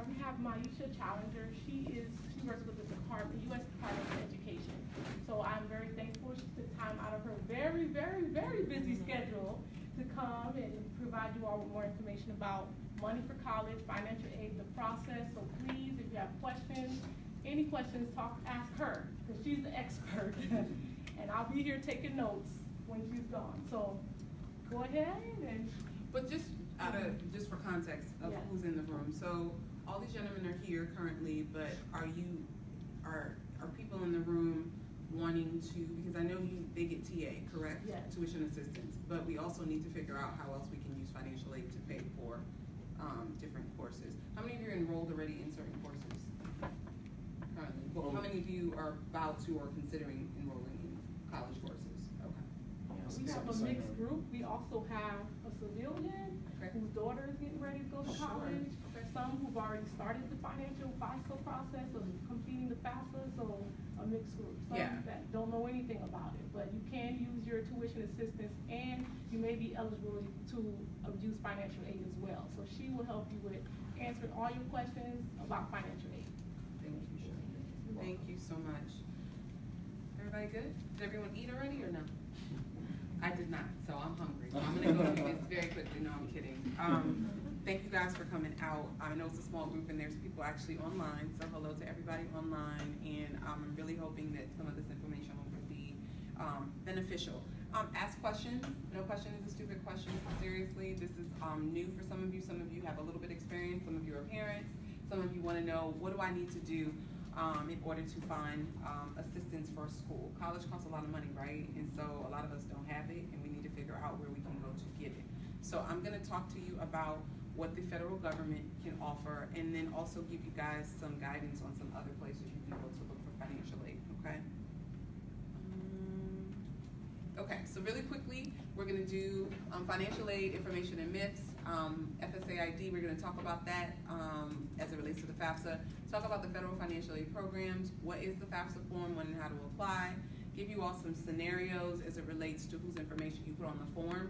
we have Maisha Challenger. She works with the U.S. Department of Education. So I'm very thankful she took time out of her very, very, very busy schedule to come and provide you all with more information about money for college, financial aid, the process. So please, if you have questions, any questions, ask her, because she's the expert. And I'll be here taking notes when she's gone. So go ahead and. But just for context of who's in the room. So all these gentlemen are here currently, but are people in the room wanting to, because I know they get TA, correct? Yes. Tuition assistance, but we also need to figure out how else we can use financial aid to pay for different courses. How many of you are enrolled already in certain courses currently? Well, how many of you are about to or considering enrolling in college courses? Okay. We have a mixed group. We also have a civilian whose daughter is getting ready to go to college. There's some who've already started the financial FAFSA process of completing the FAFSA, so a mixed group. Some that don't know anything about it, but you can use your tuition assistance and you may be eligible to use financial aid as well. So she will help you with answering all your questions about financial aid. Thank you. Thank you so much. Everybody good? Did everyone eat already or no? I did not, so I'm hungry. I'm going to go through this very quickly. No, I'm kidding. Thank you guys for coming out. I know it's a small group and there's people actually online, so hello to everybody online, and I'm really hoping that some of this information will be beneficial. Ask questions. No question is a stupid question. Seriously, this is new for some of you. Some of you have a little bit of experience. Some of you are parents. Some of you want to know, what do I need to do in order to find assistance for school? College costs a lot of money, right? And so a lot of us don't have it, and we need to figure out where we can go to get it. So I'm going to talk to you about what the federal government can offer, and then also give you guys some guidance on some other places you can go to look for financial aid, okay? Okay, so really quickly, we're going to do financial aid, information and myths, FSAID, we're going to talk about that as it relates to the FAFSA, talk about the federal financial aid programs, what is the FAFSA form, when and how to apply, give you all some scenarios as it relates to whose information you put on the form,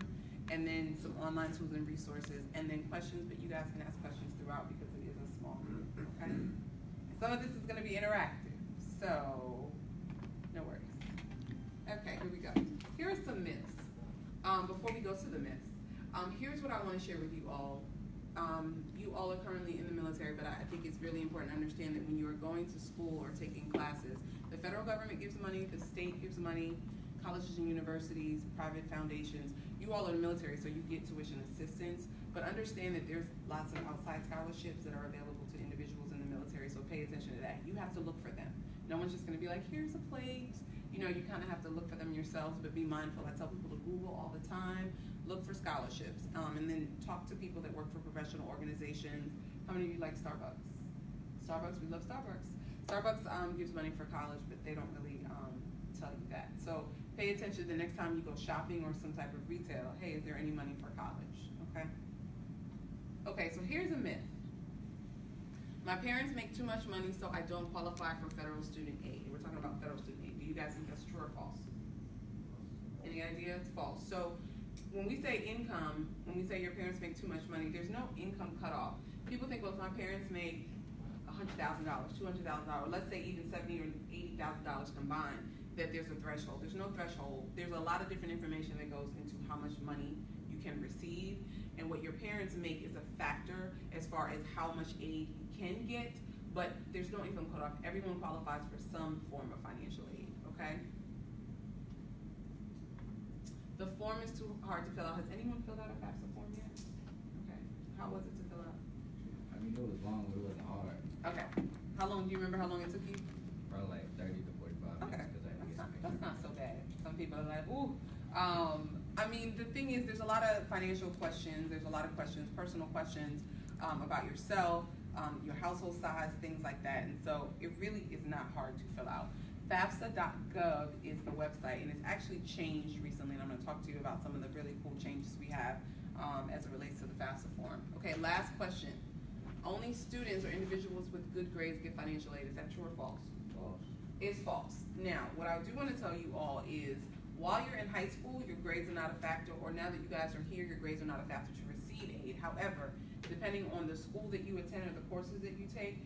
and then some online tools and resources, and then questions, but you guys can ask questions throughout because it is a small group, okay? And some of this is going to be interactive, so no worries. Okay, here we go. Here are some myths. Before we go to the myths, here's what I want to share with you all. You all are currently in the military, but I think it's really important to understand that when you are going to school or taking classes, the federal government gives money, the state gives money, colleges and universities, private foundations. You all are in the military, so you get tuition assistance, but understand that there's lots of outside scholarships that are available to individuals in the military, so pay attention to that. You have to look for them. No one's just going to be like, here's a plate. You know, you kind of have to look for them yourselves, but be mindful. I tell people to Google all the time, look for scholarships, and then talk to people that work for professional organizations. How many of you like Starbucks? Starbucks, we love Starbucks. Starbucks gives money for college, but they don't really tell you that. So pay attention the next time you go shopping or some type of retail. Hey, is there any money for college? Okay. Okay, so here's a myth. My parents make too much money, so I don't qualify for federal student aid. We're talking about federal student aid. Do you guys think that's true or false? Any idea? It's false. So when we say income, when we say your parents make too much money, there's no income cutoff. People think, well, if my parents make $100,000, $200,000, let's say even $70,000 or $80,000 combined, that there's a threshold. There's no threshold. There's a lot of different information that goes into how much money you can receive, and what your parents make is a factor as far as how much aid you can get, but there's no income cutoff. Everyone qualifies for some form of financial aid, okay? The form is too hard to fill out. Has anyone filled out a FAFSA form yet? Okay. How was it to fill out? I mean, it was long, but it wasn't hard. Okay. How long, do you remember how long it took you? Probably like 30 to 45 Okay. minutes. That's not so bad. Some people are like, ooh. I mean, the thing is, there's a lot of financial questions. There's a lot of questions, personal questions about yourself, your household size, things like that. And so it really is not hard to fill out. FAFSA.gov is the website, and it's actually changed recently, and I'm going to talk to you about some of the really cool changes we have as it relates to the FAFSA form. Okay, last question. Only students or individuals with good grades get financial aid. Is that true or false? False. It's false. Now, what I do want to tell you all is, while you're in high school, your grades are not a factor, or now that you guys are here, your grades are not a factor to receive aid. However, Depending on the school that you attend or the courses that you take,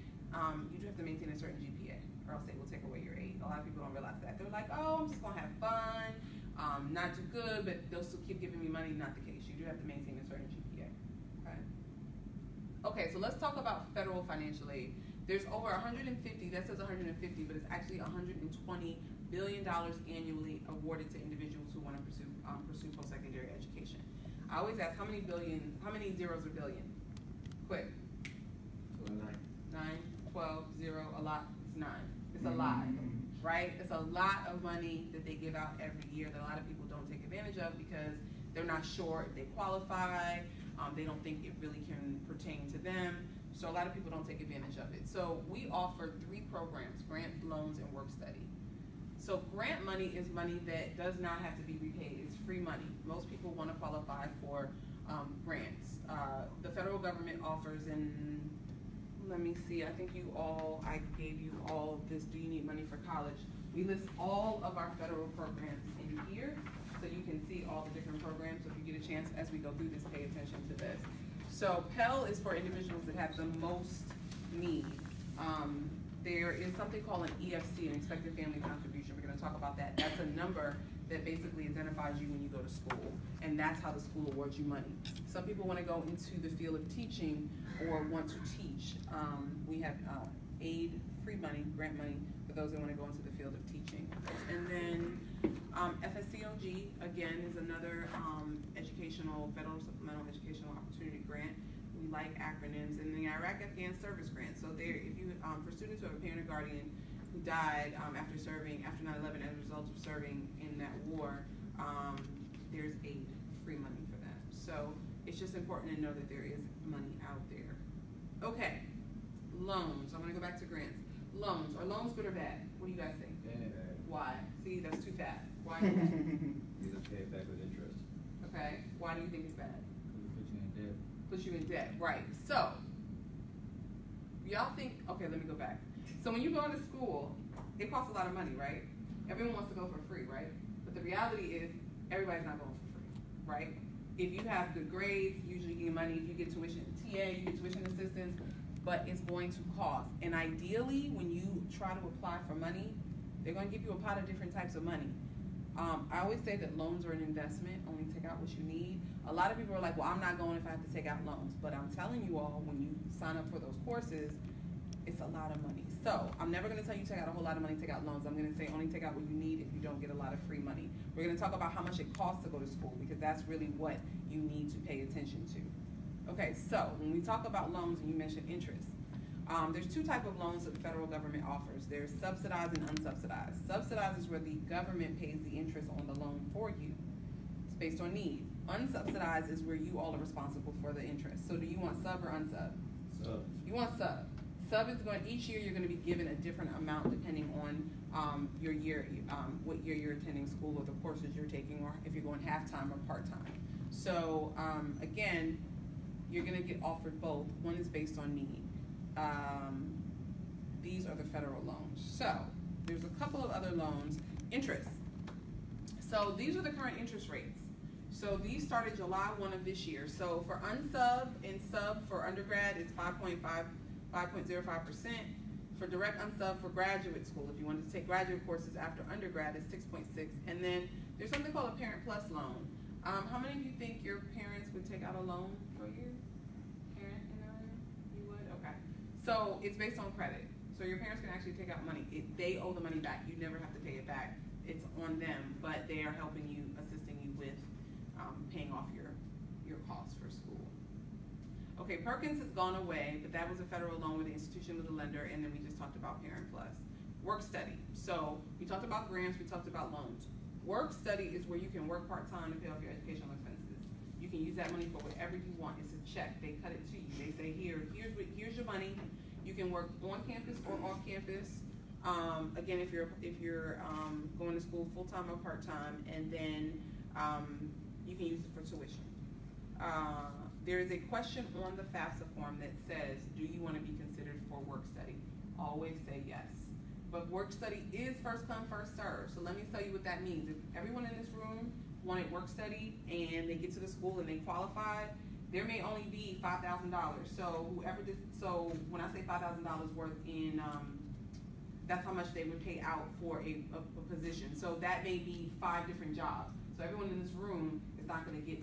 you do have to maintain a certain GPA, or else they will take away your aid. A lot of people don't realize that. They're like, oh, I'm just gonna have fun, not too good, but they'll still keep giving me money. Not the case. You do have to maintain a certain GPA. Okay. Okay, so let's talk about federal financial aid. There's over 150, that says 150, but it's actually $120 billion annually awarded to individuals who want to pursue post-secondary education. I always ask, how many zeros are billion? Quick. 9, 12, 0, a lot, it's 9. It's a lot, right? It's a lot of money that they give out every year that a lot of people don't take advantage of because they're not sure if they qualify, they don't think it really can pertain to them, so a lot of people don't take advantage of it. So we offer 3 programs, grants, loans, and work study. So grant money is money that does not have to be repaid. It's free money. Most people want to qualify for grants. The federal government offers, and let me see, I think I gave you all this, do you need money for college? We list all of our federal programs in here, so you can see all the different programs. So if you get a chance as we go through this, pay attention to this. So Pell is for individuals that have the most need. There is something called an EFC, an expected family contribution. We're going to talk about that. That's a number that basically identifies you when you go to school, and that's how the school awards you money. Some people want to go into the field of teaching or want to teach. We have aid, free money, grant money for those that want to go into the field of teaching. And then FSCOG, again, is another federal supplemental educational opportunity grant. We like acronyms. And the Iraq-Afghan service grant. So there, if you, for students who have a parent or guardian who died after 9/11 as a result of serving in that war, there's aid, free money for them. So it's just important to know that there is money out there. Okay, loans. I'm gonna go back to grants. Loans. Are loans good or bad? What do you guys think? Bad. Why? See, that's too fast. Why is that? You just pay it back with interest. Okay. Why do you think it's bad? Because it puts you in debt. Puts you in debt, right. So, y'all think, okay, let me go back. So when you go into school, it costs a lot of money, right? Everyone wants to go for free, right? But the reality is, everybody's not going for free, right? If you have good grades, usually you get money. If you get tuition TA, you get tuition assistance, but it's going to cost. And ideally, when you try to apply for money, they're going to give you a pot of different types of money. I always say that loans are an investment, only take out what you need. A lot of people are like, well, I'm not going if I have to take out loans. But I'm telling you all, when you sign up for those courses, it's a lot of money. So I'm never going to tell you take out a whole lot of money, take out loans. I'm going to say only take out what you need if you don't get a lot of free money. We're going to talk about how much it costs to go to school, because that's really what you need to pay attention to. Okay, so when we talk about loans, and you mentioned interest, there's 2 types of loans that the federal government offers. There's subsidized and unsubsidized. Subsidized is where the government pays the interest on the loan for you. It's based on need. Unsubsidized is where you all are responsible for the interest. So do you want sub or unsub? Sub. You want sub. Sub is going, each year you're going to be given a different amount depending on your year, what year you're attending school or the courses you're taking, or if you're going half-time or part-time. So again, you're going to get offered both. One is based on need. These are the federal loans. So there's a couple of other loans. Interest. So these are the current interest rates. So these started July 1 of this year. So for unsub and sub for undergrad, it's 5.05%. For direct unsub for graduate school, if you wanted to take graduate courses after undergrad, it's 6.6. And then there's something called a Parent Plus loan. How many of you think your parents would take out a loan for you? Parent in the room? You would? Okay. So it's based on credit. So your parents can actually take out money. They owe the money back. You never have to pay it back. It's on them, but they are helping you, assisting you with paying off your costs for school. Okay, Perkins has gone away, but that was a federal loan where the institution was a lender, and then we just talked about Parent Plus. Work study. So we talked about grants, we talked about loans. Work study is where you can work part-time to pay off your educational expenses. You can use that money for whatever you want. It's a check. They cut it to you. They say, here's your money. You can work on campus or off campus. Again, if you're going to school full-time or part-time, and then you can use it for tuition. There is a question on the FAFSA form that says, do you want to be considered for work study? Always say yes. But work study is first come, first serve. So let me tell you what that means. If everyone in this room wanted work study and they get to the school and they qualified, there may only be $5,000. So whoever did, so when I say $5,000 worth in, that's how much they would pay out for a position. So that may be 5 different jobs. So everyone in this room is not going to get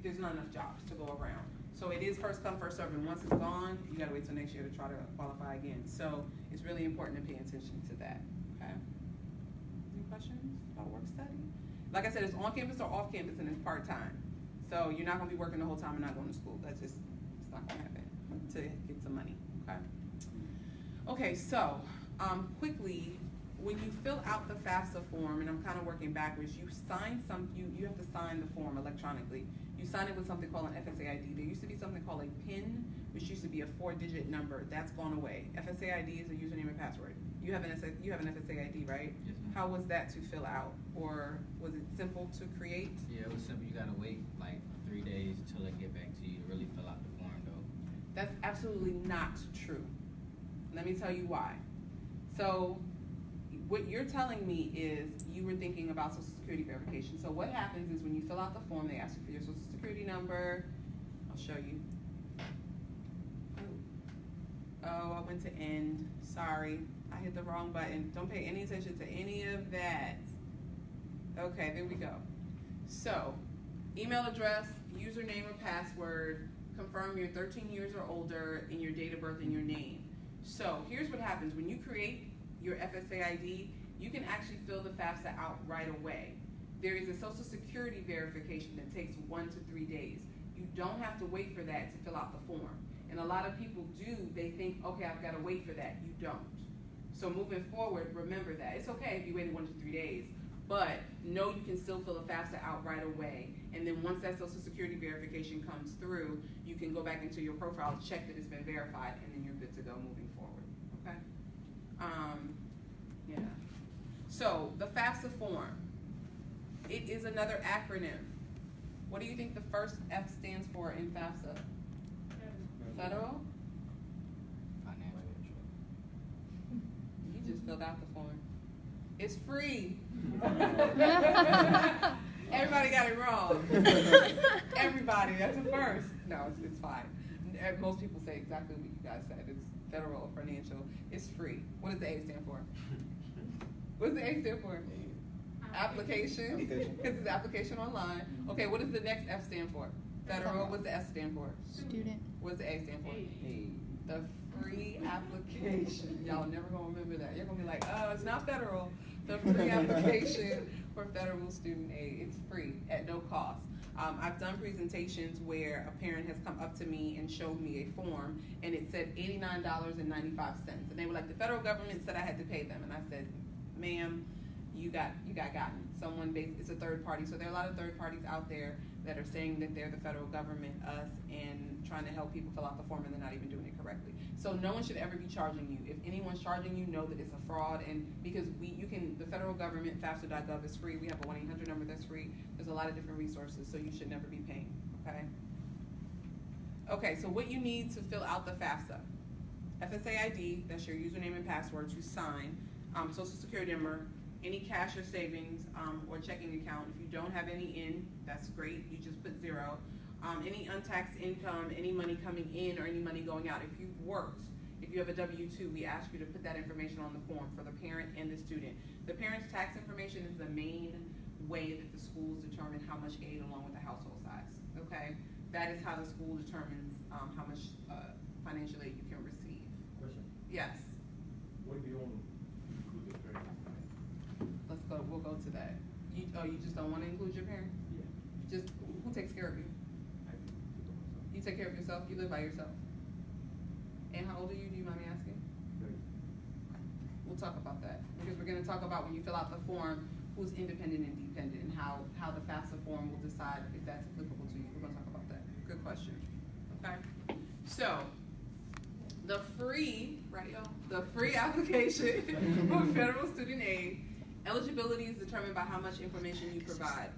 there's not enough jobs to go around. So it is first come, first served, and once it's gone, you got to wait till next year to try to qualify again. So it's really important to pay attention to that. Okay. Any questions about work study? Like I said, it's on campus or off campus, and it's part time. So you're not going to be working the whole time and not going to school. That's just, it's not going to happen to get some money. Okay. Okay. So quickly, when you fill out the FAFSA form, and I'm kind of working backwards, you sign you have to sign the form electronically. You sign it with something called an FSA ID. There used to be something called a PIN, which used to be a 4-digit number. That's gone away. FSA ID is a username and password. You have an FSA ID, right? Yes, ma'am. How was that to fill out, or was it simple to create? Yeah, it was simple. You gotta wait like 3 days till they get back to you to really fill out the form, though. That's absolutely not true. Let me tell you why. So what you're telling me is you were thinking about Social Security verification. So what happens is when you fill out the form, they ask you for your Social Security number. I'll show you. Oh, I went to end. Sorry, I hit the wrong button. Don't pay any attention to any of that. Okay, there we go. So, email address, username or password, confirm you're 13 years or older, and your date of birth and your name. So, here's what happens. When you create your FSA ID, you can actually fill the FAFSA out right away. There is a Social Security verification that takes 1 to 3 days. You don't have to wait for that to fill out the form. And a lot of people do, they think, okay, I've got to wait for that. You don't. So moving forward, remember that. It's okay if you waited 1 to 3 days, but know you can still fill a FAFSA out right away. And then once that Social Security verification comes through, you can go back into your profile, check that it's been verified, and then you're good to go moving forward, okay? Yeah. So the FAFSA form, it is another acronym. What do you think the first F stands for in FAFSA? Federal? Financial. You just filled out the form. It's free. Everybody got it wrong. Everybody, that's a first. No, it's fine. Most people say exactly what you guys said. It's federal or financial. It's free. What does the A stand for? What does the A stand for? Application. Because it's application online. Okay, what does the next F stand for? Federal. What's the S stand for? Student. What's the A stand for? The free application. Y'all never gonna remember that. You're gonna be like, oh, it's not federal. The free application for federal student aid. It's free at no cost. I've done presentations where a parent has come up to me and showed me a form, and it said $89.95, and they were like, the federal government said I had to pay them, and I said, ma'am, you got gotten. It's a third party, so there are a lot of third parties out there that are saying that they're the federal government, us, and trying to help people fill out the form, and they're not even doing it correctly. So no one should ever be charging you. If anyone's charging you, know that it's a fraud, and because the federal government, FAFSA.gov is free. We have a 1-800 number that's free. There's a lot of different resources, so you should never be paying, okay? Okay, so what you need to fill out the FAFSA. FSA ID, that's your username and password to sign. Social Security number, any cash or savings or checking account. If you don't have any in, that's great. You just put 0. Any untaxed income, any money coming in or any money going out. If you've worked, if you have a W-2, we ask you to put that information on the form for the parent and the student. The parent's tax information is the main way that the schools determine how much aid along with the household size, okay? That is how the school determines how much financial aid you can receive. Question. Yes. What if you don't include the parent? Let's go, we'll go to that. You just don't want to include your parent? Yeah. Just, who takes care of you? I do. You take care of yourself? You live by yourself? And how old are you? Do you mind me asking? We'll talk about that. Because we're going to talk about when you fill out the form, who's independent and dependent, and how the FAFSA form will decide if that's applicable to you. We're going to talk about that. Good question. Okay? So, the free, right y'all? The free application for federal student aid, eligibility is determined by how much information you provide.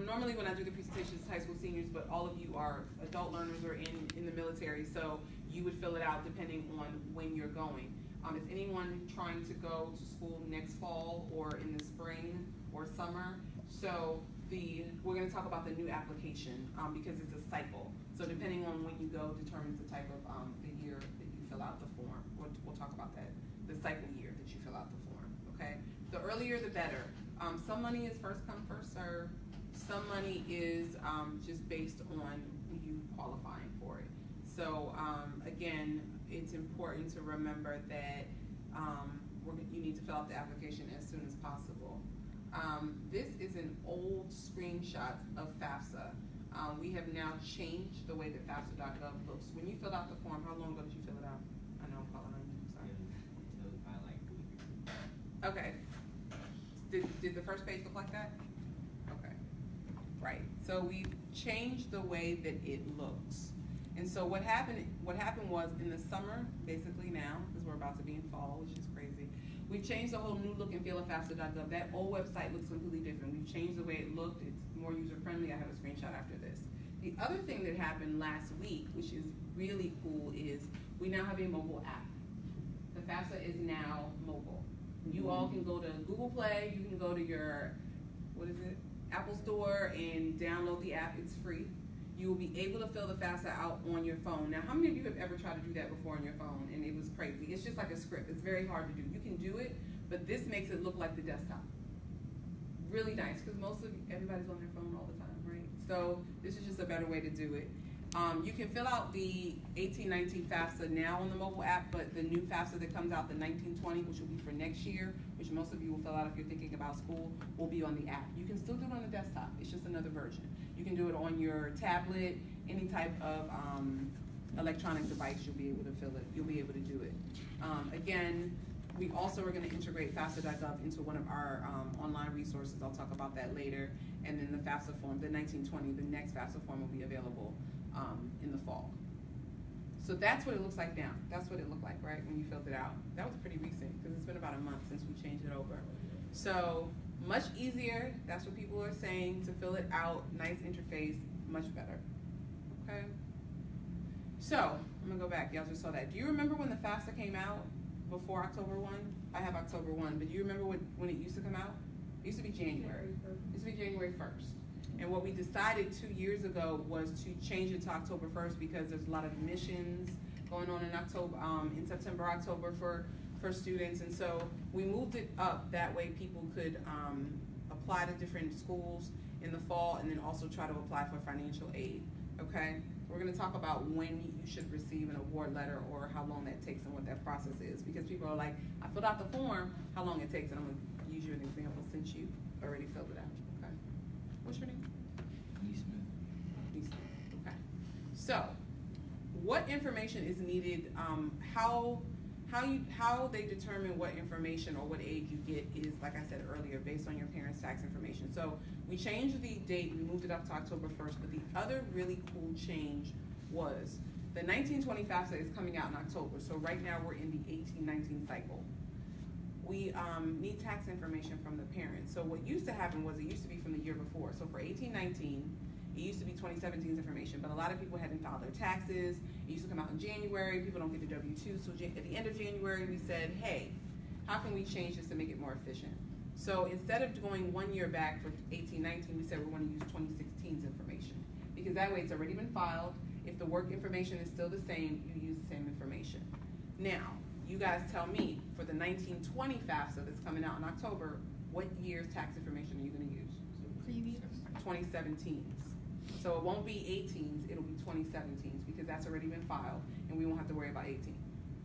Normally when I do the presentations, it's high school seniors, but all of you are adult learners or in the military, so you would fill it out depending on when you're going. Is anyone trying to go to school next fall or in the spring or summer? So we're going to talk about the new application because it's a cycle. So depending on when you go determines the type of, the year that you fill out the form. We'll talk about that, the cycle year that you fill out the form, okay? The earlier the better. Some money is first come, first serve. Some money is just based on you qualifying for it. So again, it's important to remember that you need to fill out the application as soon as possible. This is an old screenshot of FAFSA. We have now changed the way that FAFSA.gov looks. When you filled out the form, how long ago did you fill it out? I know I'm calling on you, sorry. It was probably like 2 weeks ago. Okay. Did the first page look like that? Okay. Right. So we changed the way that it looks. And so what happened was in the summer, basically now, because we're about to be in fall, which is crazy, we've changed the whole new look and feel of FAFSA.gov. That old website looks completely different. We've changed the way it looked. It's more user-friendly. I have a screenshot after this. The other thing that happened last week, which is really cool, is we now have a mobile app. The FAFSA is now mobile. You all can go to Google Play, you can go to your, Apple Store and download the app. It's free. You will be able to fill the FAFSA out on your phone. Now, how many of you have ever tried to do that before on your phone and it was crazy? It's just like a script. It's very hard to do. You can do it, but this makes it look like the desktop. Really nice, because everybody's on their phone all the time, right? So this is just a better way to do it. You can fill out the 18-19 FAFSA now on the mobile app, but the new FAFSA that comes out, the 19-20, which will be for next year, which most of you will fill out if you're thinking about school, will be on the app. You can still do it on the desktop. It's just another version. You can do it on your tablet, any type of electronic device, you'll be able to fill it. You'll be able to do it. Again, we also are going to integrate FAFSA.gov into one of our online resources. I'll talk about that later. And then the FAFSA form, the 1920, the next FAFSA form will be available in the fall. So that's what it looks like now. That's what it looked like, right, when you filled it out. That was pretty recent, because it's been about a month since we changed it over. So much easier, that's what people are saying, to fill it out, nice interface, much better, okay? So, I'm gonna go back, y'all just saw that. Do you remember when the FAFSA came out before October 1? I have October 1, but do you remember when it used to come out? It used to be January. It used to be January 1st. And what we decided 2 years ago was to change it to October 1st because there's a lot of missions going on in October, in September, October for students. And so we moved it up, that way people could apply to different schools in the fall and then also try to apply for financial aid, okay? We're gonna talk about when you should receive an award letter or how long that takes and what that process is, because people are like, I filled out the form, how long it takes, and I'm gonna use you an example since you already filled it out, okay? What's your name? Eastman. Okay. So, what information is needed? How they determine what information or what aid you get is, like I said earlier, based on your parents' tax information. So we changed the date, we moved it up to October 1st, but the other really cool change was the 1920 FAFSA is coming out in October. So right now we're in the 18-19 cycle. We need tax information from the parents. So what used to happen was it used to be from the year before. So for 18-19, it used to be 2017's information, but a lot of people hadn't filed their taxes. It used to come out in January. People don't get their W-2. So at the end of January, we said, hey, how can we change this to make it more efficient? So instead of going 1 year back for 18-19, we said we're going to use 2016's information, because that way it's already been filed. If the work information is still the same, you use the same information. Now, you guys tell me, for the 1920 FAFSA that's coming out in October, what year's tax information are you going to use? Previous. 2017's. So it won't be 18's, it'll be 2017's, because that's already been filed and we won't have to worry about 18.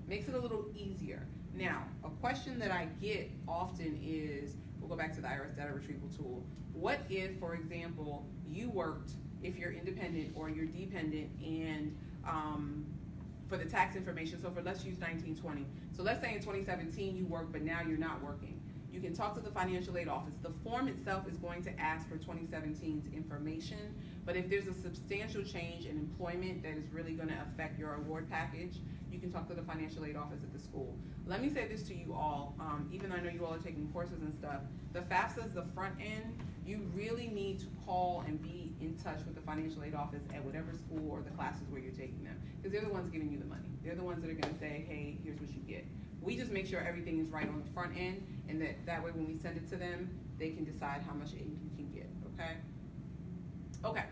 Makes it a little easier. Now, a question that I get often is, we'll go back to the IRS data retrieval tool. What if, for example, you worked, if you're independent or you're dependent, and for the tax information, so let's use 1920. So let's say in 2017 you worked, but now you're not working. You can talk to the financial aid office. The form itself is going to ask for 2017's information, but if there's a substantial change in employment that is really going to affect your award package, you can talk to the financial aid office at the school. Let me say this to you all, even though I know you all are taking courses and stuff, the FAFSA is the front end. You really need to call and be in touch with the financial aid office at whatever school or the classes where you're taking them, because they're the ones giving you the money. They're the ones that are going to say, hey, here's what you get. We just make sure everything is right on the front end, and that way when we send it to them, they can decide how much aid you can get, okay? Okay,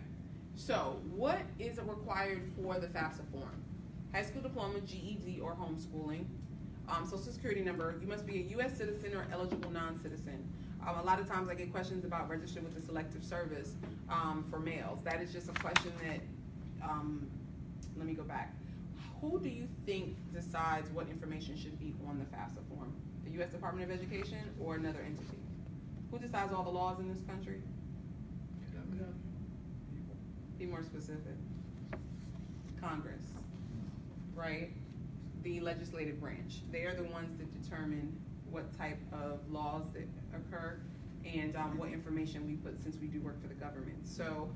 So, what is required for the FAFSA form? High school diploma, GED, or homeschooling. Social security number. You must be a U.S. citizen or eligible non-citizen. A lot of times I get questions about registered with the Selective Service for males. That is just a question that, let me go back. Who do you think decides what information should be on the FAFSA form? The U.S. Department of Education or another entity? Who decides all the laws in this country? Be more specific. Congress, right? The legislative branch. They are the ones that determine what type of laws that occur and what information we put, since we do work for the government. So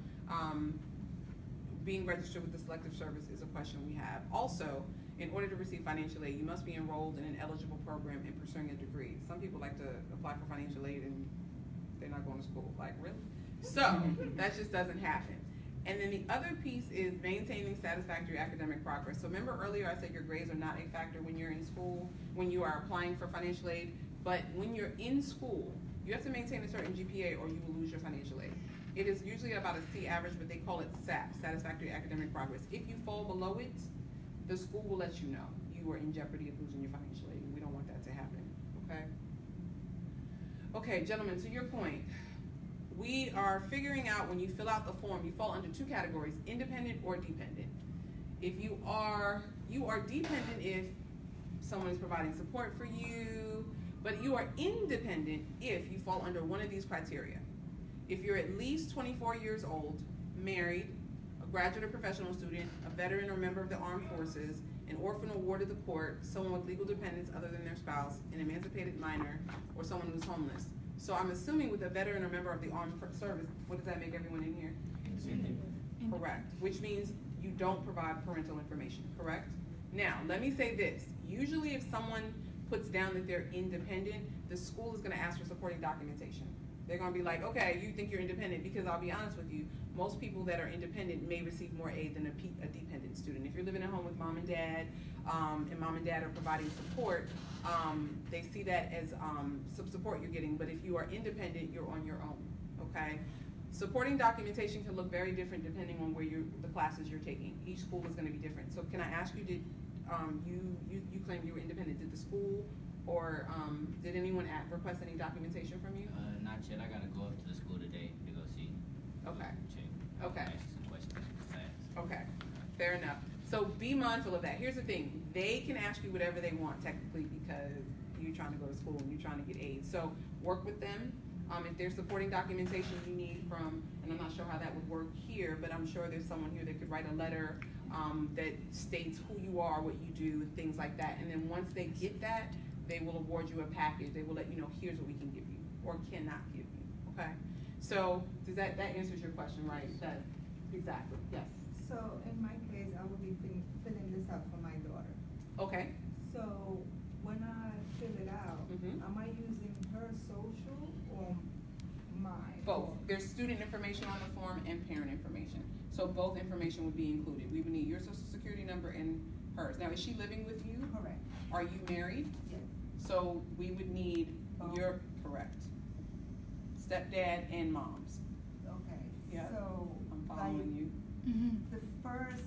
being registered with the Selective Service is a question we have. Also, in order to receive financial aid, you must be enrolled in an eligible program and pursuing a degree. Some people like to apply for financial aid and they're not going to school. Like, really? So that just doesn't happen. And then the other piece is maintaining satisfactory academic progress. So remember earlier I said your grades are not a factor when you're in school, when you are applying for financial aid, but when you're in school, you have to maintain a certain GPA or you will lose your financial aid. It is usually about a C average, but they call it SAP, satisfactory academic progress. If you fall below it, the school will let you know you are in jeopardy of losing your financial aid, and we don't want that to happen, okay? Okay, gentlemen, to your point, we are figuring out when you fill out the form, you fall under two categories, independent or dependent. If you are dependent if someone is providing support for you, but you are independent if you fall under one of these criteria. If you're at least 24 years old, married, a graduate or professional student, a veteran or member of the armed forces, an orphan or ward of the court, someone with legal dependents other than their spouse, an emancipated minor, or someone who's homeless. So I'm assuming with a veteran or member of the armed service, what does that make everyone in here? Correct, which means you don't provide parental information, correct? Now, let me say this. Usually if someone puts down that they're independent, the school is gonna ask for supporting documentation. They're gonna be like, okay, you think you're independent, because I'll be honest with you, most people that are independent may receive more aid than a dependent student. If you're living at home with mom and dad are providing support, they see that as some support you're getting, but if you are independent, you're on your own, okay? Supporting documentation can look very different depending on where the classes you're taking. Each school is gonna be different. So can I ask you, did you claim you were independent? Did the school or did anyone request any documentation from you? Not yet. I gotta go up to the school today to go see. Okay. Check. Okay. Ask some questions. Okay. Fair enough. So be mindful of that. Here's the thing. They can ask you whatever they want technically because you're trying to go to school and you're trying to get aid. So work with them. If there's supporting documentation you need from, and I'm not sure how that would work here, but I'm sure there's someone here that could write a letter that states who you are, what you do, and things like that. And then once they get that, they will award you a package. They will let you know, here's what we can give you or cannot give you, okay? So does that answers your question, right? That, exactly, yes. So in my case, I will be filling this out for my daughter. Okay. So when I fill it out, am I using her social or mine? Both. There's student information on the form and parent information. So both information would be included. We would need your social security number and hers. Now, is she living with you? Correct. Are you married? Yes. So we would need your, correct, stepdad and mom's. Okay. Yeah. So I'm following you. the first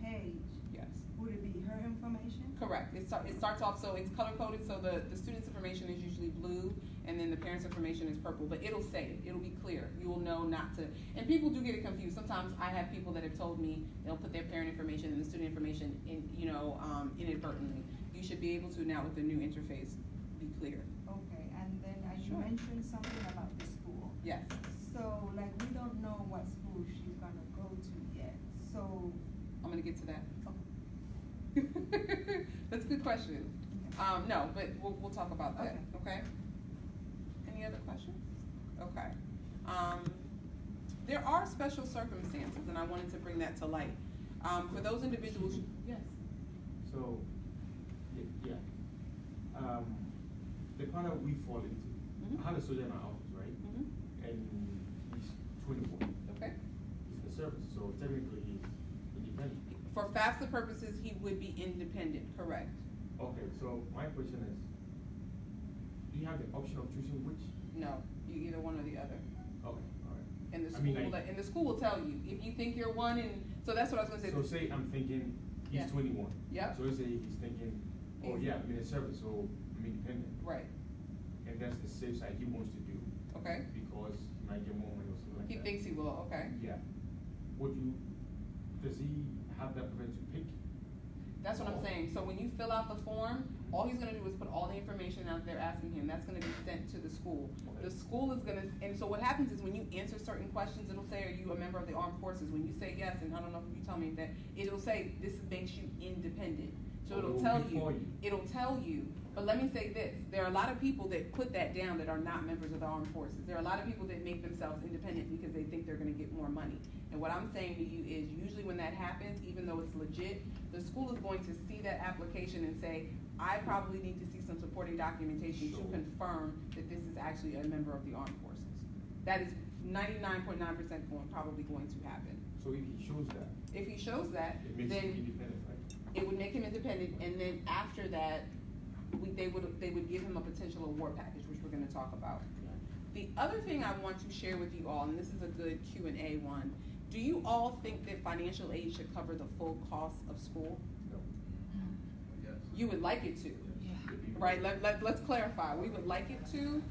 page, Yes. would it be her information? Correct. It starts off, so it's color coded, so the student's information is usually blue, and then the parent's information is purple, but it'll say it. It'll be clear. You will know not to, and people do get it confused. Sometimes I have people that have told me they'll put their parent information and the student information in, inadvertently. You should be able to now with the new interface be clear. Okay, and then you Sure. mentioned something about the school. Yes. So, like, we don't know what school she's gonna go to yet, so. I'm gonna get to that. Okay. That's a good question. No, but we'll talk about that, okay? Any other questions? Okay. There are special circumstances, and I wanted to bring that to light. For those individuals, yes? So, yeah. The part that we fall into, I had a soldier in our office, right? And he's 24. Okay. He's in the service, so technically he's independent. For FAFSA purposes, he would be independent, correct? Okay, so my question is, do you have the option of choosing which? No, you either one or the other. Okay, all right. And the I school, mean, like- and the school will tell you, if you think you're one, and, so that's what I was gonna say. So say I'm thinking he's Yeah. 21. Yep. So say he's thinking, oh yeah, I'm in the service, so I'm independent. Right, And that's the safe side he wants to do okay. because he might get more money or something like He that. thinks he will, okay. Yeah. Does he have that privilege to pick? That's what I'm saying. So when you fill out the form, all he's gonna do is put all the information out there asking him. That's gonna be sent to the school. The school is gonna, and so what happens is when you answer certain questions, it'll say, are you a member of the armed forces? When you say yes, and I don't know if you tell me that, it'll say, this makes you independent. So it'll tell you, but let me say this, there are a lot of people that put that down that are not members of the armed forces. There are a lot of people that make themselves independent because they think they're gonna get more money. And what I'm saying to you is, usually when that happens, even though it's legit, the school is going to see that application and say, I probably need to see some supporting documentation to confirm that this is actually a member of the armed forces. That is 99.9% probably going to happen. So if he shows that, If he shows that, it makes him then independent, right? it would make him independent, and then after that, they would give him a potential award package, which we're gonna talk about. The other thing I want to share with you all, and this is a good Q&A one, do you all think that financial aid should cover the full cost of school? No. You would like it to, right? Let's clarify. We would like it to.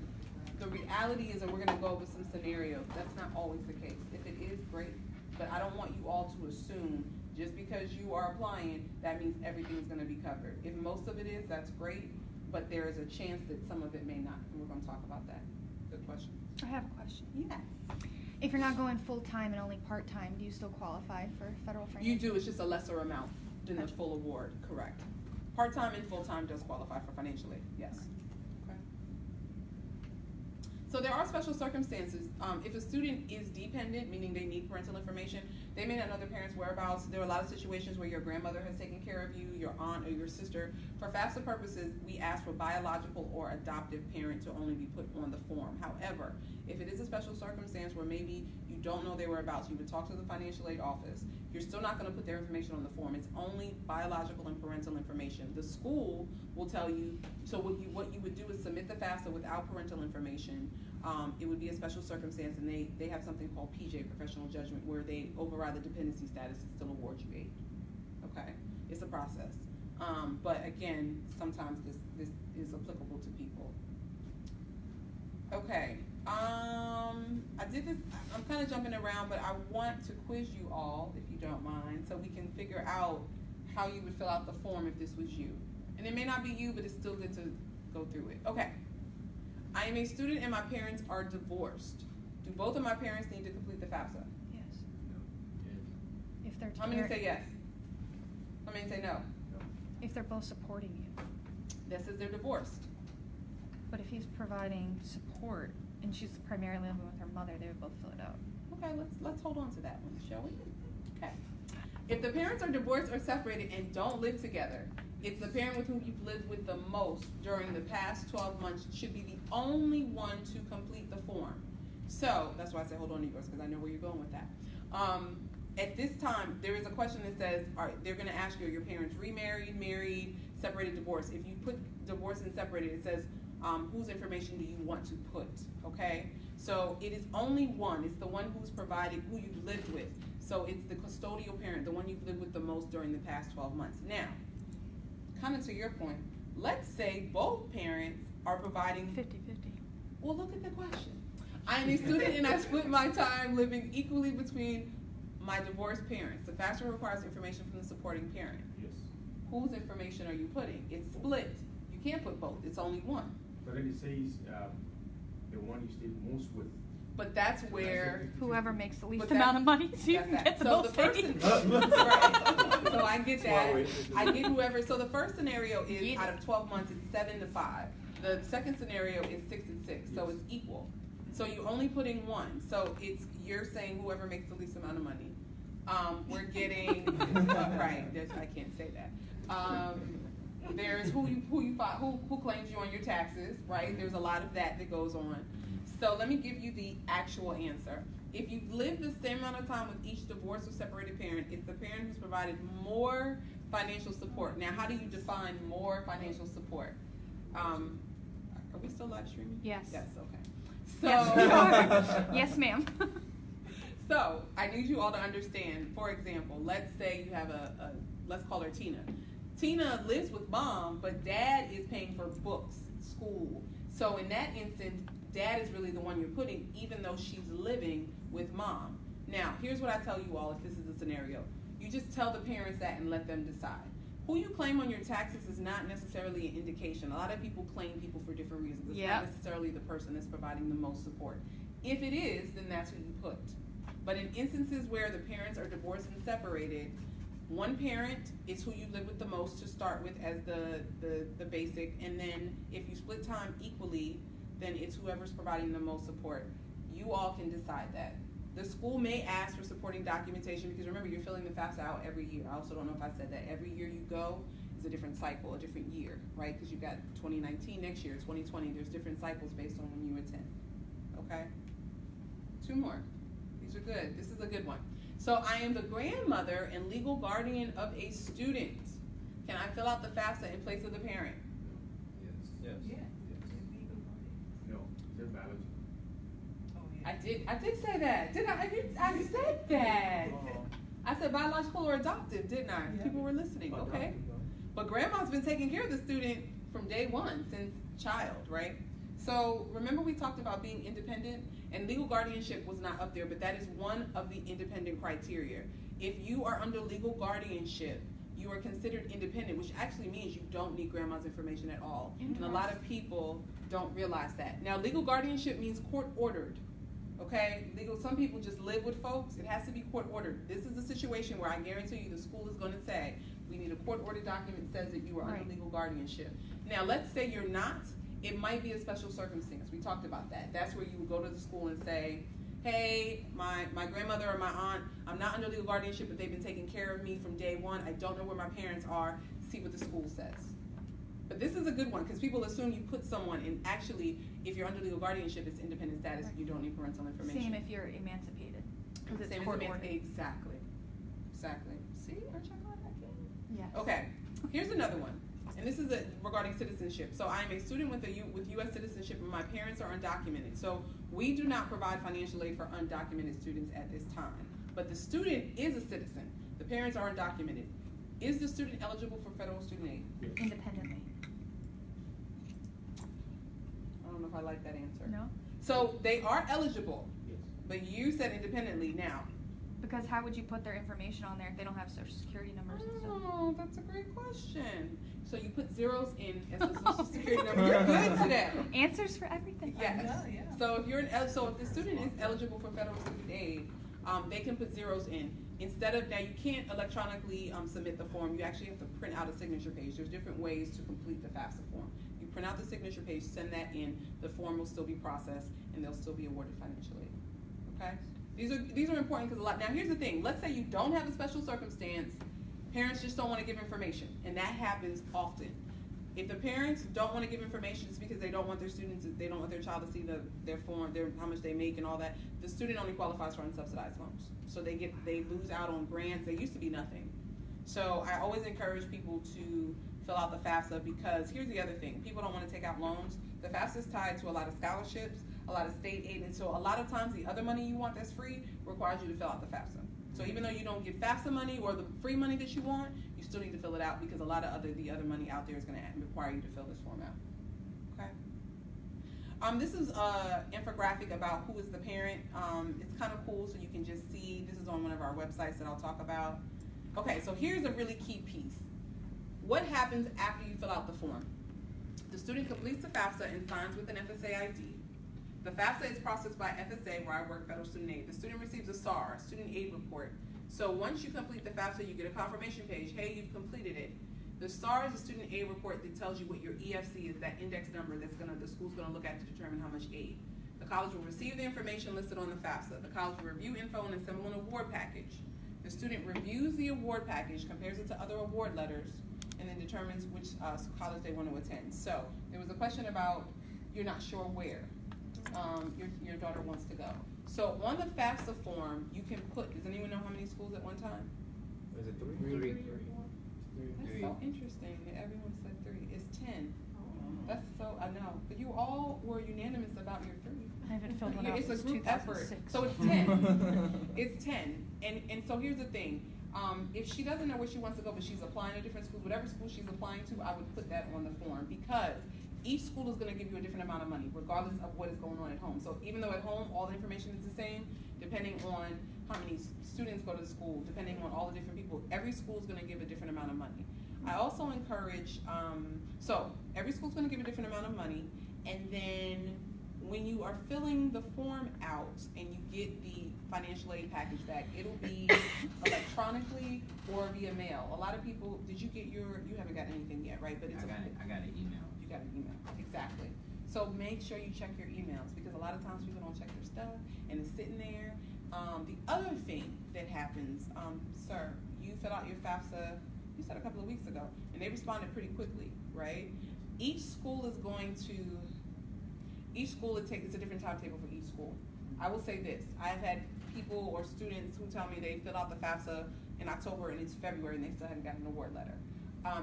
The reality is that we're gonna go over some scenarios. That's not always the case. If it is, great. But I don't want you all to assume just because you are applying, that means everything's gonna be covered. If most of it is, that's great, but there is a chance that some of it may not, and we're gonna talk about that. Good question. I have a question. Yes. If you're not going full-time and only part-time, do you still qualify for federal financial? You do, it's just a lesser amount than the full award, correct. Part-time and full-time does qualify for financial aid, yes. Okay. So there are special circumstances. If a student is dependent, meaning they need parental information, they may not know their parents' whereabouts. There are a lot of situations where your grandmother has taken care of you, your aunt or your sister. For FAFSA purposes, we ask for biological or adoptive parent to only be put on the form. However, if it is a special circumstance where maybe you don't know their whereabouts, you would talk to the financial aid office. You're still not gonna put their information on the form. It's only biological and parental information. The school will tell you, so what you would do is submit the FAFSA without parental information. It would be a special circumstance, and they have something called PJ, professional judgment, where they override the dependency status and still award you aid. Okay, it's a process. But again, sometimes this is applicable to people. Okay, I did this, I'm kind of jumping around, but I want to quiz you all, if you don't mind, so we can figure out how you would fill out the form if this was you. And it may not be you, but it's still good to go through it. Okay. I am a student and my parents are divorced. Do both of my parents need to complete the FAFSA? Yes. Yes. If they're How many say yes? How many say no? If they're both supporting you. That says they're divorced. But if he's providing support and she's primarily living with her mother, they would both fill it out. Okay, let's hold on to that one, shall we? Okay. If the parents are divorced or separated and don't live together, it's the parent with whom you've lived with the most during the past 12 months should be the only one to complete the form. So, that's why I said hold on to yours, because I know where you're going with that. At this time, there is a question that says, they're gonna ask you, are your parents remarried, married, separated, divorced? If you put divorced and separated, it says, whose information do you want to put, okay? So it is only one, it's the one who's provided, who you've lived with. So it's the custodial parent, the one you've lived with the most during the past 12 months. Now, coming to your point, let's say both parents are providing 50-50. Well, look at the question. I am a student and I split my time living equally between my divorced parents. The FAFSA requires information from the supporting parent. Yes. Whose information are you putting? It's split. You can't put both. It's only one. But then it says the one you stayed most with. But that's where Whoever makes the least But amount of money, so you that's can that. get the So most the person, thing. right. So I get that. Wait. I get whoever. So the first scenario is Get out it. of 12 months, it's 7 to 5. The second scenario is 6 and 6. So it's equal. So you're only putting one. So you're saying whoever makes the least amount of money. We're getting right. I can't say that. There's who claims you on your taxes, right? There's a lot of that goes on. So let me give you the actual answer. If you've lived the same amount of time with each divorced or separated parent, it's the parent who's provided more financial support. Now, how do you define more financial support? Are we still live streaming? Yes. Yes, okay. So, Yes, we are. Yes, ma'am. So I need you all to understand, for example, let's say you have let's call her Tina. Tina lives with mom, but dad is paying for books, school. So in that instance, dad is really the one you're putting, even though she's living with mom. Now, here's what I tell you all if this is a scenario. You just tell the parents that and let them decide. Who you claim on your taxes is not necessarily an indication. A lot of people claim people for different reasons. It's not necessarily the person that's providing the most support. If it is, then that's who you put. But in instances where the parents are divorced and separated, one parent is who you live with the most to start with as the basic, and then if you split time equally, then it's whoever's providing the most support. You all can decide that. The school may ask for supporting documentation because remember, you're filling the FAFSA out every year. I also don't know if I said that. Every year you go is a different cycle, a different year, right? Because you've got 2019 next year, 2020. There's different cycles based on when you attend, okay? 2 more. These are good. This is a good one. So I am the grandmother and legal guardian of a student. Can I fill out the FAFSA in place of the parent? Yes. Yeah. No, they're valid. I did say that. Did I? I said that. I said biological or adoptive, didn't I? Yeah. People were listening. Okay. But grandma's been taking care of the student from day one, since child, right? So remember we talked about being independent, and legal guardianship was not up there, but that is one of the independent criteria. If you are under legal guardianship, you are considered independent, which actually means you don't need grandma's information at all. And a lot of people don't realize that. Now, legal guardianship means court ordered. Okay, some people just live with folks. It has to be court ordered. This is a situation where I guarantee you the school is going to say, we need a court ordered document that says that you are under legal guardianship. Now, let's say you're not. It might be a special circumstance. We talked about that. That's where you would go to the school and say, hey, my grandmother or my aunt, I'm not under legal guardianship, but they've been taking care of me from day one. I don't know where my parents are. See what the school says. But this is a good one because people assume you put someone in. Actually, if you're under legal guardianship, it's independent status. You don't need parental information. Same if you're emancipated. Because Same it's as court ordered. Exactly. See, aren't you glad I came? Yes. Okay, here's another one. And this is regarding citizenship. So I'm a student with U.S. citizenship and my parents are undocumented. So we do not provide financial aid for undocumented students at this time. But the student is a citizen. The parents are undocumented. Is the student eligible for federal student aid? Yes. Independently. I don't know if I like that answer. No? So they are eligible, Yes. but you said independently now. Because how would you put their information on there if they don't have social security numbers and stuff? Oh, that's a great question. So you put zeros in as a social security number. You're good today. Answers for everything. Yes. Yeah. So if if the student is eligible for federal student aid, they can put zeros in. Instead of, now you can't electronically submit the form. You actually have to print out a signature page. There's different ways to complete the FAFSA form. You print out the signature page, send that in, the form will still be processed, and they'll still be awarded financial aid. Okay? These are important because now here's the thing. Let's say you don't have a special circumstance. Parents just don't want to give information, and that happens often. If the parents don't want to give information, it's because they don't want their child to see their form, how much they make and all that. The student only qualifies for unsubsidized loans. So they lose out on grants. They used to be nothing. So I always encourage people to fill out the FAFSA because here's the other thing. People don't want to take out loans. The FAFSA is tied to a lot of scholarships, a lot of state aid, and so a lot of times the other money you want that's free requires you to fill out the FAFSA. So even though you don't get FAFSA money or the free money that you want, you still need to fill it out because a lot of the other money out there is going to require you to fill this form out. Okay. This is an infographic about who is the parent. It's kind of cool, so you can just see. This is on one of our websites that I'll talk about. Okay, so here's a really key piece. What happens after you fill out the form? The student completes the FAFSA and signs with an FSA ID. The FAFSA is processed by FSA, where I work, Federal Student Aid. The student receives a SAR, Student Aid Report. So once you complete the FAFSA, you get a confirmation page. Hey, you've completed it. The SAR is a Student Aid Report that tells you what your EFC is, that index number the school's gonna look at to determine how much aid. The college will receive the information listed on the FAFSA. The college will review info and assemble an award package. The student reviews the award package, compares it to other award letters, and then determines which college they want to attend. So there was a question about you're not sure where your daughter wants to go. So on the FAFSA form, you can put, does anyone know how many schools at one time? Is it 3? That's so interesting that everyone said 3. It's 10. That's so, I know. But you all were unanimous about your 3. I haven't filled one Yeah, out it's a since group effort, 2006. so it's 10. It's 10, and so here's the thing. If she doesn't know where she wants to go, but she's applying to different schools, whatever school she's applying to, I would put that on the form, because each school is going to give you a different amount of money, regardless of what is going on at home. So even though at home all the information is the same, depending on how many students go to the school, depending on all the different people, every school is going to give a different amount of money. I also encourage, so every school's going to give a different amount of money, and then when you are filling the form out and you get the financial aid package back, it'll be electronically or via mail. A lot of people, did you get you haven't got anything yet, right? But it's I got an email. You got an email, exactly. So make sure you check your emails, because a lot of times people don't check their stuff and it's sitting there. The other thing that happens, sir, you filled out your FAFSA, you said a couple of weeks ago, and they responded pretty quickly, right? Each school is going to, it's a different timetable for each school. I will say this, I've had people or students who tell me they filled out the FAFSA in October and it's February and they still haven't gotten an award letter.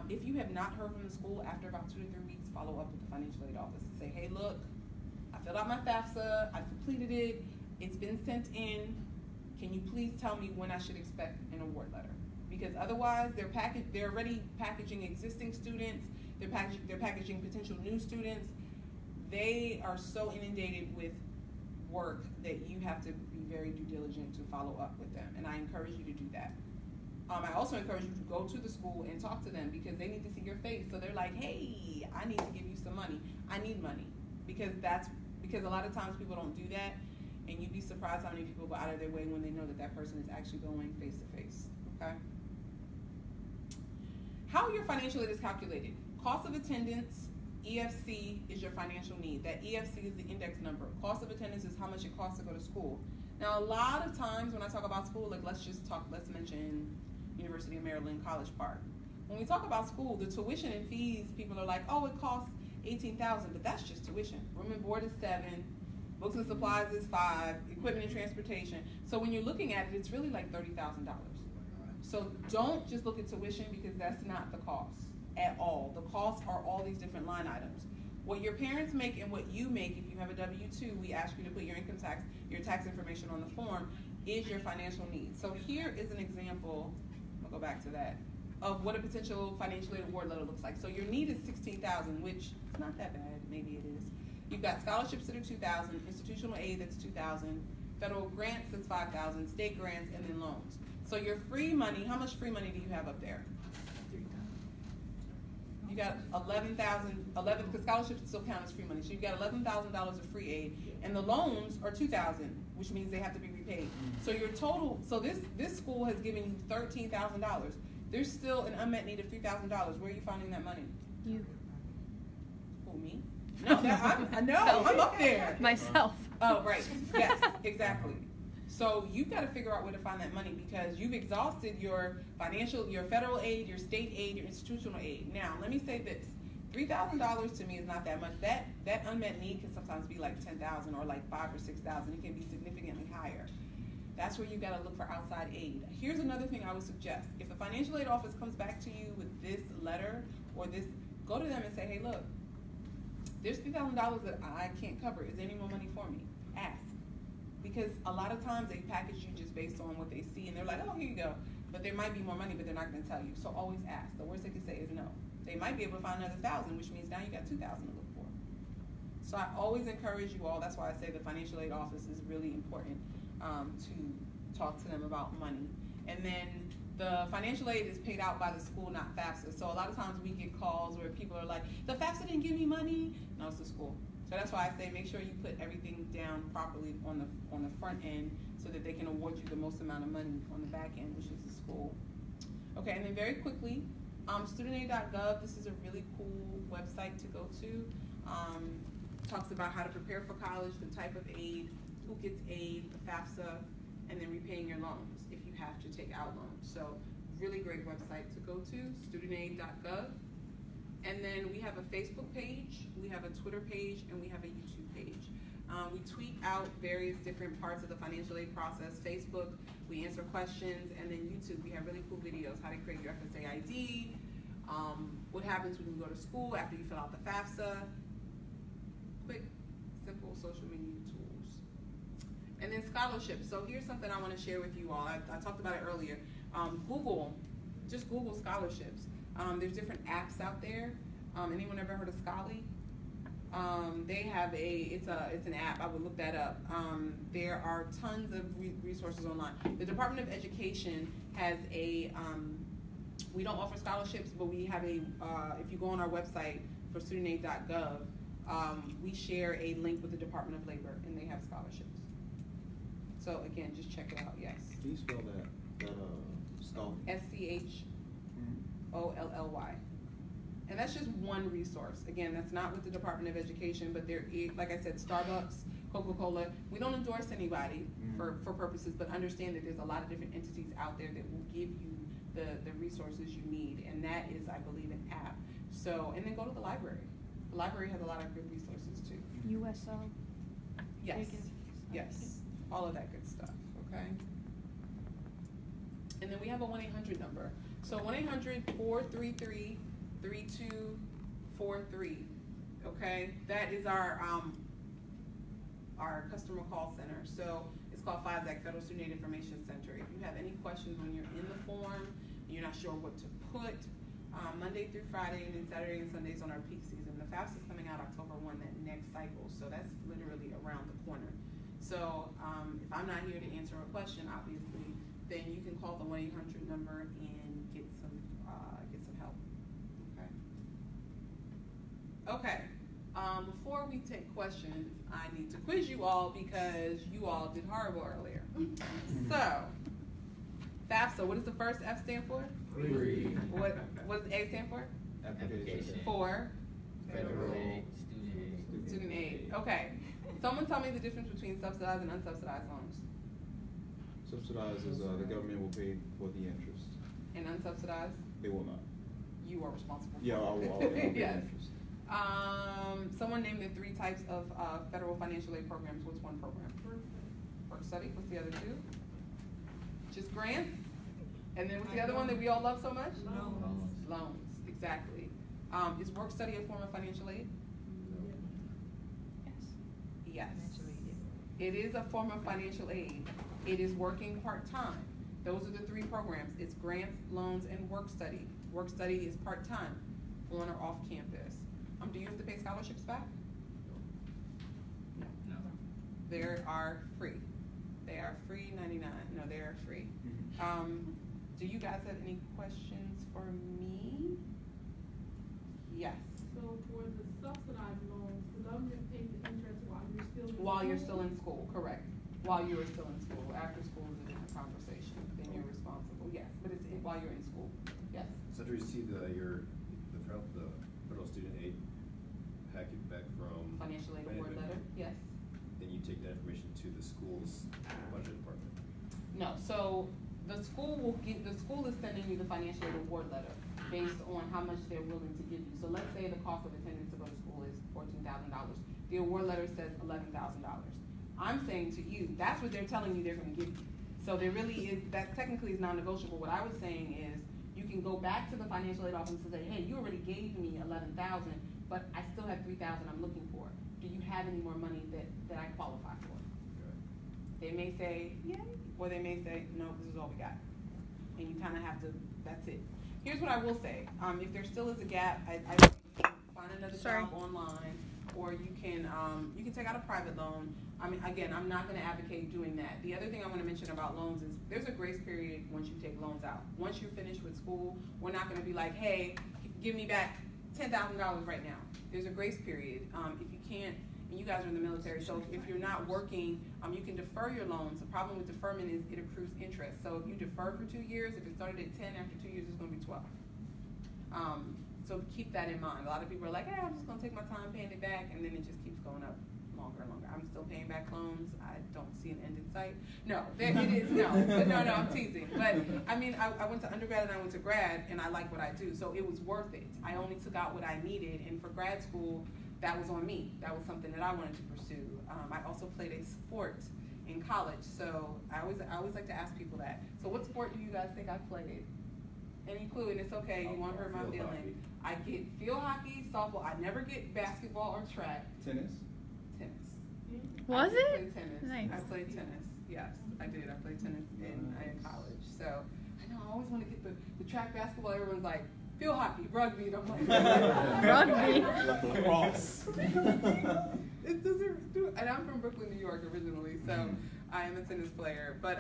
If you have not heard from the school after about 2 to 3 weeks, follow up with the financial aid office and say, hey, look, I filled out my FAFSA, I completed it, it's been sent in, can you please tell me when I should expect an award letter? Because otherwise, they're already packaging existing students, they're packaging potential new students. They are so inundated with work that you have to be very due diligent to follow up with them, and I encourage you to do that. I also encourage you to go to the school and talk to them, because they need to see your face. So they're like, hey, I need to give you some money. I need money. Because a lot of times people don't do that, and you'd be surprised how many people go out of their way when they know that that person is actually going face to face, okay? How your financial aid is calculated. Cost of attendance, EFC is your financial need. That EFC is the index number. Cost of attendance is how much it costs to go to school. Now, a lot of times when I talk about school, like let's mention University of Maryland, College Park. When we talk about school, the tuition and fees, people are like, oh, it costs $18,000, but that's just tuition. Room and board is $7, books and supplies is $5, equipment and transportation. So when you're looking at it, it's really like $30,000. So don't just look at tuition, because that's not the cost at all. The costs are all these different line items. What your parents make and what you make, if you have a W-2, we ask you to put your income tax, your tax information on the form, is your financial need. So here is an example, I'll go back to that, of what a potential financial aid award letter looks like. So your need is $16,000, which is not that bad, maybe it is. You've got scholarships that are $2,000, institutional aid that's $2,000, federal grants that's $5,000, state grants, and then loans. So your free money, how much free money do you have up there? You got $11,000, because scholarships still count as free money. So you've got $11,000 of free aid, and the loans are $2,000, which means they have to be repaid. So your total, so this school has given you $13,000. There's still an unmet need of $3,000. Where are you finding that money? You. Who, me? No, I'm up there. Myself. Oh, right. Yes, exactly. So you've got to figure out where to find that money, because you've exhausted your federal aid, your state aid, your institutional aid. Now, let me say this. $3,000 to me is not that much. That unmet need can sometimes be like $10,000 or like $5,000 or $6,000. It can be significantly higher. That's where you got to look for outside aid. Here's another thing I would suggest. If the financial aid office comes back to you with this letter or this, go to them and say, hey, look, there's $3,000 that I can't cover. Is there any more money for me? Ask. Because a lot of times they package you just based on what they see, and they're like, oh, here you go. But there might be more money, but they're not going to tell you. So always ask. The worst they can say is no. They might be able to find another $1,000, which means now you got $2,000 to look for. So I always encourage you all. That's why I say the financial aid office is really important to talk to them about money. And then the financial aid is paid out by the school, not FAFSA. So a lot of times we get calls where people are like, the FAFSA didn't give me money. No, it's the school. So that's why I say make sure you put everything down properly on the front end, so that they can award you the most amount of money on the back end, which is the school. Okay, and then very quickly, studentaid.gov, this is a really cool website to go to. Talks about how to prepare for college, the type of aid, who gets aid, the FAFSA, and then repaying your loans if you have to take out loans. So really great website to go to, studentaid.gov. And then we have a Facebook page, we have a Twitter page, and we have a YouTube page. We tweet out various different parts of the financial aid process. Facebook, we answer questions, and then YouTube, we have really cool videos, how to create your FSA ID, what happens when you go to school after you fill out the FAFSA, quick, simple social media tools. And then scholarships. So here's something I want to share with you all. I talked about it earlier. Just Google scholarships. There's different apps out there. Anyone ever heard of Scholly? They have it's an app. I would look that up. There are tons of resources online. The Department of Education has we don't offer scholarships, but we have if you go on our website for studentaid.gov, we share a link with the Department of Labor, and they have scholarships. So again, just check it out. Yes. Can you spell that Scholly? SCHOLLY. And that's just one resource. Again, that's not with the Department of Education, but there is, like I said, Starbucks, Coca-Cola. We don't endorse anybody for purposes, but understand that there's a lot of different entities out there that will give you the resources you need, and that is, I believe, an app. So, and then go to the library. The library has a lot of good resources too. USO. Yes, yes, all of that good stuff, okay? And then we have a 1-800 number. So 1-800-433-3243, okay? That is our customer call center. So it's called FAFSA, Federal Student Aid Information Center. If you have any questions when you're in the form, and you're not sure what to put, Monday through Friday, and then Saturday and Sundays on our peak season. The FAFSA is coming out October 1, that next cycle, so that's literally around the corner. So if I'm not here to answer a question, obviously, then you can call the 1-800 number and get some help. Okay. Before we take questions, I need to quiz you all because you all did horrible earlier. So, FAFSA, what does the first F stand for? Free. What does A stand for? Application. For? Federal aid. Student aid. Okay. Someone tell me the difference between subsidized and unsubsidized loans. Subsidized is the government will pay for the interest. And unsubsidized? They will not. You are responsible for Yeah, I'll pay the yes. interest. Someone named the 3 types of federal financial aid programs. What's one program? Work study. What's the other 2? Just grants? And then what's the other one that we all love so much? Loans, exactly. Is work study a form of financial aid? Yes. It is a form of financial aid. It is working part-time. Those are the 3 programs. It's grants, loans, and work study. Work study is part-time, on or off campus. Do you have to pay scholarships back? No. No. They are free. They are free 99. No, they are free. Do you guys have any questions for me? Yes. So for the subsidized loans, the government pays the interest while you're still in school? While you're still in school, correct. While you are still in school. After school is a different conversation. Then you're responsible. Yes, but it's while you're in school. Yes. So to receive the federal student aid packet back from Financial aid award letter. Yes. Then you take that information to the school's budget department. No. So the school is sending you the financial aid award letter based on how much they're willing to give you. So let's say the cost of attendance to go to school is $14,000. The award letter says $11,000. I'm saying to you, that's what they're telling you they're going to give you. So there really is, that technically is non-negotiable. What I was saying is, you can go back to the financial aid office and say, hey, you already gave me $11,000, but I still have $3,000 I'm looking for. Do you have any more money that I qualify for? Okay. They may say, yeah, or they may say, no, this is all we got. And you kind of have to, that's it. Here's what I will say. If there still is a gap, I find another job online, or you can take out a private loan. I mean, again, I'm not going to advocate doing that. The other thing I want to mention about loans is there's a grace period once you take loans out. Once you're finished with school, we're not going to be like, hey, give me back $10,000 right now. There's a grace period. If you can't, and you guys are in the military, so if you're not working, you can defer your loans. The problem with deferment is it accrues interest. So if you defer for 2 years, if it started at 10, after 2 years, it's going to be 12. So keep that in mind. A lot of people are like, hey, I'm just going to take my time paying it back, and then it just keeps going up longer and longer. I'm still paying back loans. I don't see an end in sight. No, it is, no, I'm teasing. But I mean, I went to undergrad and I went to grad, and I like what I do, so it was worth it. I only took out what I needed, and for grad school, that was on me. That was something that I wanted to pursue. I also played a sport in college, so I always like to ask people that. So what sport do you guys think I played? Any clue? And it's okay, you won't hurt my feeling. I get field hockey, softball. I never get basketball or track. Tennis. Was I did it? play tennis. Nice. I played tennis. Yes, I did. I played tennis in college. So I know I always want to get the track basketball. Everyone's like, field hockey, rugby, and I'm like, Rugby. Lacrosse. It doesn't do. And I'm from Brooklyn, New York, originally, so I am a tennis player. But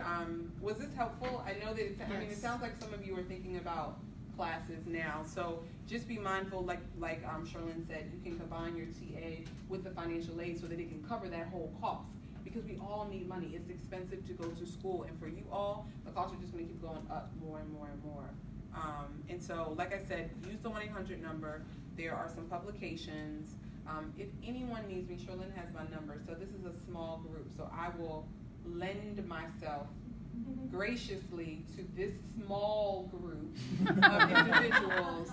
was this helpful? I know that I mean, it sounds like some of you are thinking about classes now. So just be mindful, like Sherlyn said, you can combine your TA with the financial aid so that it can cover that whole cost. Because we all need money. It's expensive to go to school, and for you all, the costs are just going to keep going up more and more and more. And so, like I said, use the 1-800 number. There are some publications. If anyone needs me, Sherlyn has my number. So this is a small group, so I will lend myself graciously to this small group of individuals.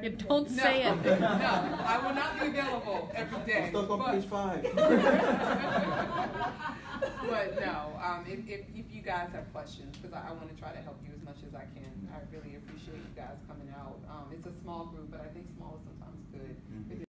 You don't say it. No, I will not be available every day. Stuck on page 5. But no, if you guys have questions, because I want to try to help you as much as I can. I really appreciate you guys coming out. It's a small group, but I think small is sometimes good.